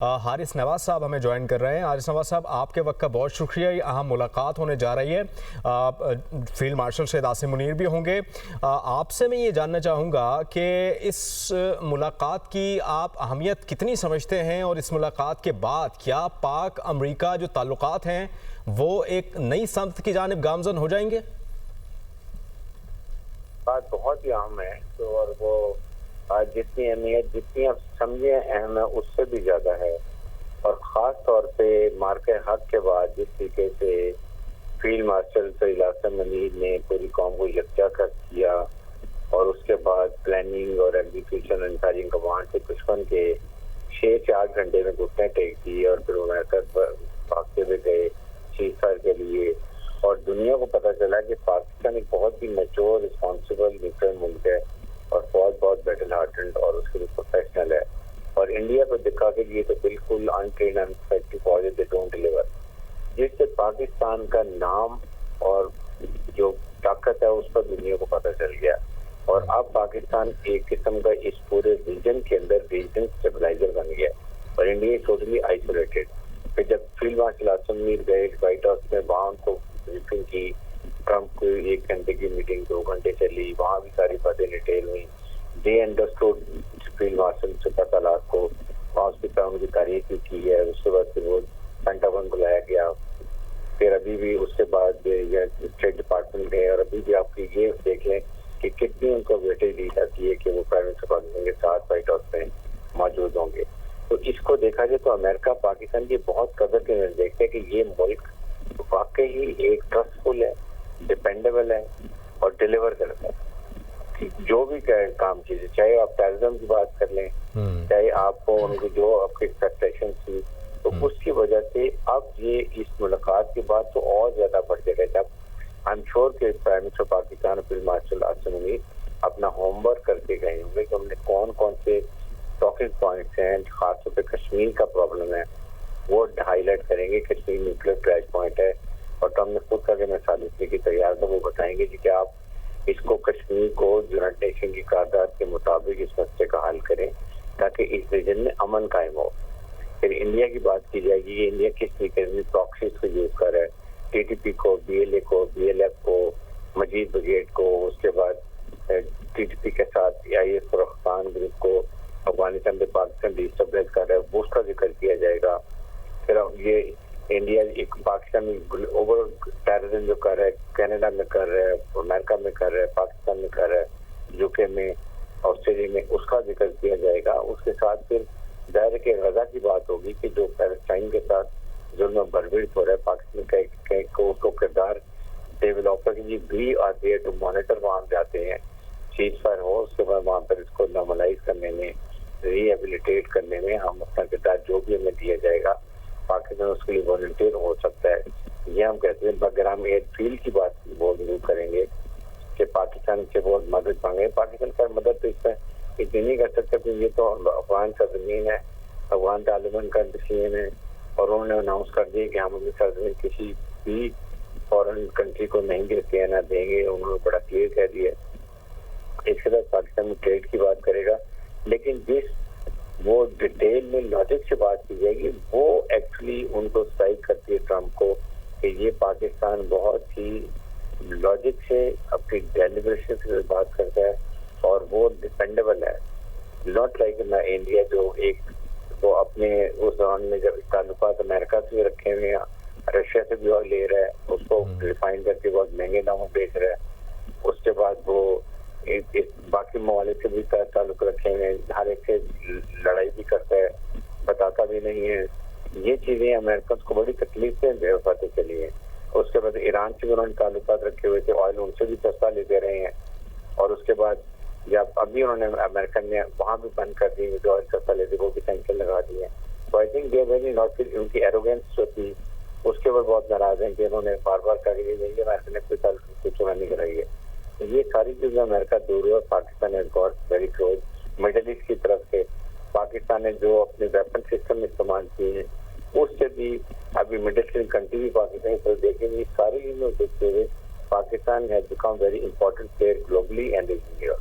हारिस नवाज साहब हमें ज्वाइन कर रहे हैं। हारिस नवाज साहब, आपके वक्त का बहुत शुक्रिया। ये अहम मुलाकात होने जा रही है। फील्ड मार्शल सैयद आसिम मुनीर भी होंगे। आपसे मैं ये जानना चाहूँगा कि इस मुलाकात की आप अहमियत कितनी समझते हैं और इस मुलाकात के बाद क्या पाक अमरीका जो ताल्लुकात हैं वो एक नई समत की जानिब गामजन हो जाएंगे? बात बहुत ही अहम है तो और वो जितनी अहमियत जितनी आप समझे अहम है उससे भी ज़्यादा है। और ख़ास तौर पे मार्के हक के बाद जिस तरीके से फील्ड मार्शल सैयद आसिम मुनीर ने पूरी कौम को यकजा कर किया और उसके बाद प्लानिंग और एग्जीक्यूशन एंड फायरिंग कमांड से दुश्मन के 6 से 8 घंटे में घुटने टेक दिए और फिर अमेरिका भागते हुए गए सीज़फायर के लिए। और दुनिया को पता चला कि पाकिस्तान एक बहुत ही मैच्योर रिस्पॉन्सिबल न्यूट्रल मुल्क है और बहुत बैटल हार्टेंड और उसके लिए प्रोफेशनल है। और इंडिया को दिखा के लिए तो बिल्कुल अनट्रेन्ड अनएक्सपेक्टेड फौज दे डोंट डिलीवर, जिससे पाकिस्तान का नाम और जो ताकत है उस पर दुनिया को पता चल गया। और अब पाकिस्तान एक किस्म का इस पूरे रीजन के अंदर रीजन स्टेबलाइजर बन गया और इंडिया इज टोटली आइसोलेटेड। फिर जब फील्ड मार्शल आसिम मुनीर गए व्हाइट हाउस में, वहाँ उनको ब्रीफिंग की, ट्रंप को 1 घंटे की मीटिंग 2 घंटे चली, वहाँ भी सारी बातें डिटेल हुई। दे अंडरस्टूड फील्ड मार्शल से पता लाख को हॉस्पिटल उनकी तारीफ भी की है। उसके बाद फिर वो पेंटागन बुलाया गया। फिर अभी भी उसके बाद स्टेट डिपार्टमेंट गए और अभी भी आप ये देख लें कि कितनी उनको वेटेज दी जाती है कि वो प्राइम मिनिस्टर पाकिस्तान के साथ व्हाइट हाउस में मौजूद होंगे। तो इसको देखा जाए तो अमेरिका पाकिस्तान की बहुत कदर के नजर देखते हैं कि ये मुल्क वाकई ही एक ट्रस्टफुल है, डिपेंडेबल है और डिलीवर करता है जो भी काम कीजिए। चाहे आप टेररिज्म की बात कर लें, चाहे आपको उनकी जो आपकी एक्सपेक्टेशन थी, तो उसकी वजह से अब ये इस मुलाकात के बाद तो और ज्यादा बढ़ जाएगा। जब आई एम श्योर कि prime minister Pakistan field marshal Asim Munir अपना होमवर्क करके गए होंगे कि हमने कौन कौन से टॉकिंग पॉइंट्स हैं, खासतौर पर कश्मीर का प्रॉब्लम है वो हाईलाइट करेंगे। कश्मीर न्यूक्लियर क्रैश पॉइंट है और तो हमने खुद करके मिसाल इसलिए की तैयार था, वो बताएंगे कि आप इसको कश्मीर को यूनाइटेड नेशन की करारदाद के मुताबिक इस मसले का हल करें ताकि इस रीजन में अमन कायम हो। फिर इंडिया की बात की जाएगी कि इंडिया किस तरीके से प्रॉक्सीज को यूज कर रहा है, टीटीपी को, बीएलए को, बीएलएफ को, मजीद ब्रिगेड को, उसके बाद टीटीपी के साथ आईएस रफ्तान ग्रुप को अफगानिस्तान में पाकिस्तान डिस्टेबलाइज कर रहा है, उसका जिक्र किया जाएगा। फिर ये इंडिया एक पाकिस्तान में ओवरऑल टेररिज्म जो कर रहा है, कनाडा में कर रहा है, अमेरिका में कर रहा है, पाकिस्तान में कर रहा है, यूके में, ऑस्ट्रेलिया में, उसका जिक्र किया जाएगा। उसके साथ फिर दायरे के गजा की बात होगी कि जो पैलेस्टाइन के साथ जुल्म बर्बरीत हो रहा है, पाकिस्तान को उसको किरदार डेवलपर की भी आती है टू मॉनिटर, वहाँ जाते हैं, सीज़फायर हो उसके बाद वहाँ पर इसको नॉर्मलाइज करने में, रिहेबिलिटेट करने में हम अपना किरदार जो भी हमें दिया जाएगा पाकिस्तान उसके लिए वॉलंटियर हो सकता है, ये हम कहते हैं। मगर हम एयरफील्ड की बात बहुत जरूर करेंगे कि पाकिस्तान से बहुत मदद मांगे। पाकिस्तान का मदद तो इसमें इतनी नहीं कर सकता क्योंकि ये तो अफगान सरजमीन है, अफगान तालिबान का डिसीजन है और उन्होंने अनाउंस कर दिया कि हम अपनी सरजमीन किसी भी फॉरेन कंट्री को नहीं देते हैं, ना देंगे। उन्होंने बड़ा क्लियर कह दिया। इसके बाद पाकिस्तान में ट्रेड की बात करेगा, लेकिन जिस वो डिटेल में लॉजिक से बात की जाएगी वो एक्चुअली उनको स्ट्राइक करती है ट्रंप को कि ये पाकिस्तान बहुत ही लॉजिक से अपनी डेलिब्रेशन से बात करता है और वो डिपेंडेबल है, नॉट लाइक इंडिया जो एक वो अपने उस दौरान में जब ताल्लुकात अमेरिका से भी रखे हुए हैं, रशिया से भी और ले रहा है, उसको रिफाइन करके बहुत महंगे दामों बेच रहा है। उसके बाद वो बाकी ममालिक से भी ताल्लुक रखे हुए हैं, हर एक से लड़ाई भी करता है, बताता भी नहीं है। ये चीजें अमेरिकन को बड़ी तकलीफ से पता चली है। उसके बाद ईरान से भी उन्होंने ताल्लुकात रखे हुए थे, ऑयल उनसे भी सस्ता लेते रहे हैं। और उसके बाद जब अभी उन्होंने अमेरिकन ने वहाँ भी बंद कर दी जो ऑयल सस्ता लेते वो भी सैंक्शन लगा दिए। तो I think they very not, उनकी एरोगेंस जो थी उसके ऊपर बहुत नाराज हैं कि उन्होंने बार बार कहा कि अमेरिका ने कोई ताल्लुक चुना नहीं कराई है। ये सारी चीजें अमेरिका दूर हुआ, पाकिस्तान ने got very close. Middle east की तरफ से पाकिस्तान ने जो अपने वेपन सिस्टम इस्तेमाल किए हैं उससे भी अभी मिडल ईस्ट कंट्री भी पाकिस्तान की तरफ देखेंगे। सारी चीजों देखते हुए Pakistan has become very important player globally and in India.